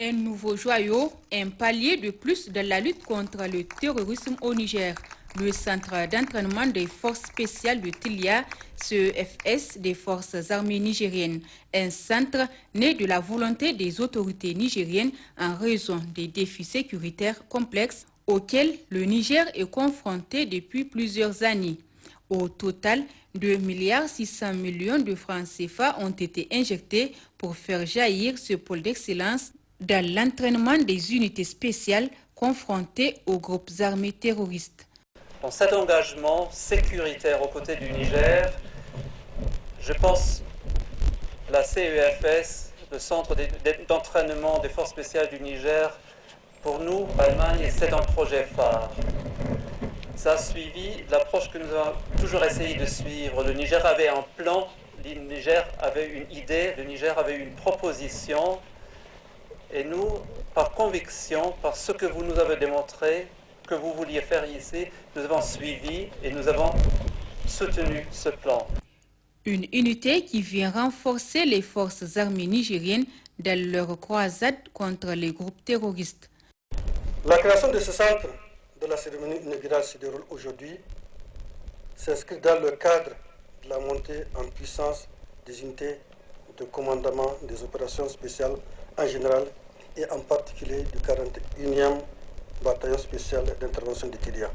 Un nouveau joyau, un palier de plus dans la lutte contre le terrorisme au Niger. Le centre d'entraînement des forces spéciales de Tilia, CEFS des forces armées nigériennes. Un centre né de la volonté des autorités nigériennes en raison des défis sécuritaires complexes auxquels le Niger est confronté depuis plusieurs années. Au total, 2,6 milliards de francs CFA ont été injectés pour faire jaillir ce pôle d'excellence dans l'entraînement des unités spéciales confrontées aux groupes armés terroristes. Dans cet engagement sécuritaire aux côtés du Niger, je pense la CEFS, le centre d'entraînement des forces spéciales du Niger, pour nous, Allemagne, c'est un projet phare. Ça a suivi l'approche que nous avons toujours essayé de suivre. Le Niger avait un plan, le Niger avait une idée, le Niger avait une proposition. Et nous, par conviction, par ce que vous nous avez démontré, que vous vouliez faire ici, nous avons suivi et nous avons soutenu ce plan. Une unité qui vient renforcer les forces armées nigériennes dans leur croisade contre les groupes terroristes. La création de ce centre de la cérémonie inaugurale se déroule aujourd'hui, s'inscrit dans le cadre de la montée en puissance des unités de commandement des opérations spéciales en général et en particulier du 41e bataillon spécial d'intervention de Tilia.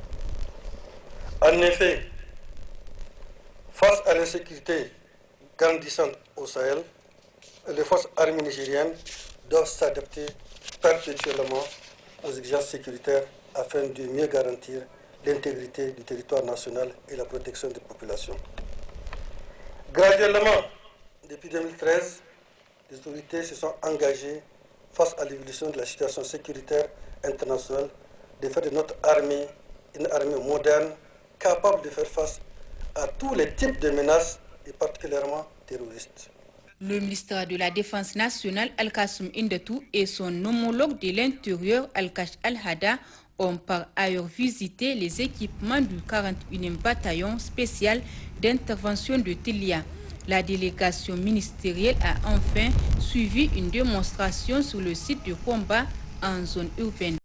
En effet, face à l'insécurité grandissante au Sahel, les forces armées nigériennes doivent s'adapter perpétuellement aux exigences sécuritaires afin de mieux garantir l'intégrité du territoire national et la protection des populations. Graduellement, depuis 2013, les autorités se sont engagées face à l'évolution de la situation sécuritaire internationale, de faire de notre armée une armée moderne, capable de faire face à tous les types de menaces, et particulièrement terroristes. Le ministre de la Défense nationale, Al-Kassoum Indatou, et son homologue de l'Intérieur, Al-Kash Al-Hada, ont par ailleurs visité les équipements du 41e bataillon spécial d'intervention de Tilia. La délégation ministérielle a enfin suivi une démonstration sur le site de combat en zone urbaine.